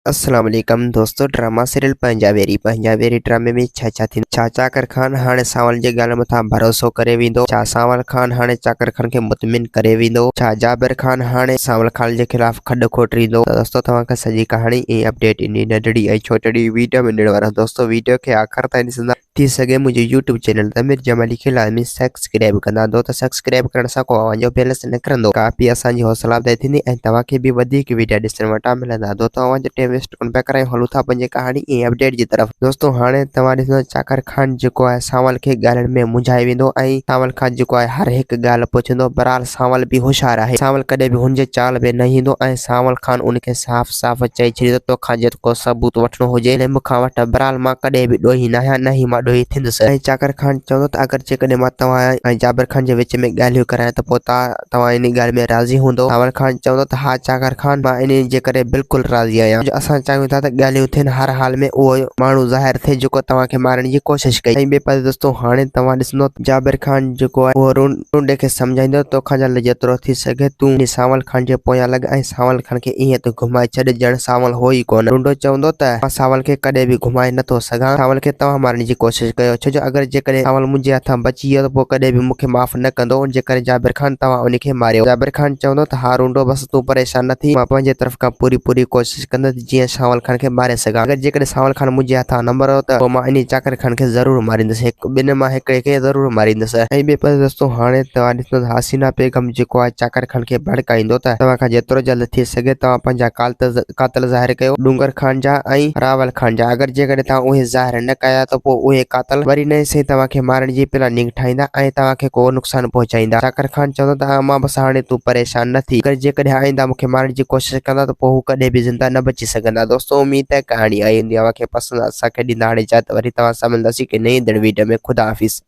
अस्सलाम वालेकुम दोस्तों। ड्रामा सीरियल पंजाबेरी ड्रामे में छा चाकर खान हाणे सावल जे ॻाल्हि मथां भरोसो करे वेंदो। छा सावल खान हाणे चाकर खान के मुतमिन करे वेंदो। छा जाबिर खान हाणे सावल खान के खिलाफ खड खोटींदो। दोस्तों तव्हांखे सॼी कहानी ऐं अपडेट इन नंढड़ी ऐं छोटड़ी वीडियो में ॾियण वारा। दोस्तों वीडियो के आखिर ताईं ॾिसंदा थी सके मुझे यूट्यूब चैनल तमिर जमाली खे लाज़मी सब्सक्राइब कंदा। तो सब्सक्राइब करण सां को आवाज़ जो बेल से निकिरंदो। काफ़ी असांजी हौसला अफ़ज़ाई थींदी ऐं तव्हांखे बि वधीक वीडियो ॾिसण वटां मिलंदा। तो तव्हांजो टाइम वेस्ट कोन पिया करायूं, हलूं था पंहिंजे कहानी ऐं अपडेट जी तरफ। दोस्तों हाणे तव्हां ॾिसंदो चाकर खान जेको आहे सावल खे ॻाल्हियुनि में मुंझाए वेंदो ऐं सावल खान जेको आहे हर हिकु ॻाल्हि पुछंदो। बहरहाल सावल बि होशियार आहे। सावल कॾहिं बि हुनजे चाल में न ईंदो ऐं सावल खान उनखे साफ़ साफ़ चई छॾींदो तोखां जेको सबूत वठिणो हुजे मूंखां वठ। बहरहाल मां कॾहिं बि ॾोही न आहियां, न ई मां ॾोही थींदुसि। ऐं चाकर खान चवंदो त अगरि जेकॾहिं मां तव्हां ऐं जाबिर खान जे विच में ॻाल्हियूं करायां त पोइ तव्हां इन ॻाल्हि में राज़ी हूंदो। सावल खान चवंदो त हा चाकर खान, मां इन जे करे बिल्कुलु राज़ी आहियां। असां चाहियूं था त ॻाल्हियूं थियनि, हर हाल में उहो माण्हू ज़ाहिर थिए जेको तव्हांखे मारण जी कोशिशि कई। ऐं ॿिए पासे दोस्तों हाणे तव्हां ॾिसंदो जाबिर खान जेको आहे उहो रूंडे खे सम्झाईंदो तोखां जल्द जेतिरो थी सघे तूं सावल खान जे पोयां लॻ ऐं सावल खान खे ईअं त घुमाए छॾ ॼण सावल हो ई कोन। रूंडो चवंदो त मां सावल खे कॾहिं बि घुमाए नथो सघां। सावल खे तव्हां मारण जी कोशिशि कयो, छो जो अगरि जेकॾहिं सावल मुंहिंजे हथां बची वियो त पोइ कॾहिं बि मूंखे माफ़ न कंदो। जेकर जाबिर खान तव्हां उनखे मारियो। जाबिर खान चवंदो त हा रूंडो बस तूं परेशान न थी, मां पंहिंजे तरफ़ खां पूरी कोशिशि कंदुसि जीअं सावल खान खे मारे सघां। अगरि जेकॾहिं सावल खान मुंहिंजे हथां न मरियो त पोइ मां इन चाकर खान खे ज़रूरु मारींदुसि, ॿिनि मां हिकिड़े खे ज़रूरु मारींदुसि। ऐं ॿिए पासे दोस्तों हाणे तव्हां ॾिसंदो हसीना बेगम जेको आहे चाकर खान खे भड़काईंदो त तव्हां खां जेतिरो जल्द थी सघे तव्हां पंहिंजा कातिल ज़ाहिर कयो, डूंगर खान जा ऐं रावल खान जा। अगरि जेकॾहिं तव्हां उहे ज़ाहिर न कया त पोइ उहे कातिल वरी नए से तव्हांखे मारण जी प्लानिंग ठाहींदा ऐं तव्हांखे को नुक़सानु पहुचाईंदा। चाकर खान चवंदो त मां बसि हाणे तूं परेशान न थी, अगरि जेकॾहिं आईंदा मूंखे मारण जी कोशिशि कंदा त पोइ हू कॾहिं बि ज़िंदा न बची सघंदा। दोस्तों उम्मीद है कहानी आई हूंदी, तव्हांखे पसंदि असांखे ॾींदा। हाणे इजाज़त, वरी तव्हां सां मिलंदासीं कि नई वीडियो में। खुदा हाफ़िज़।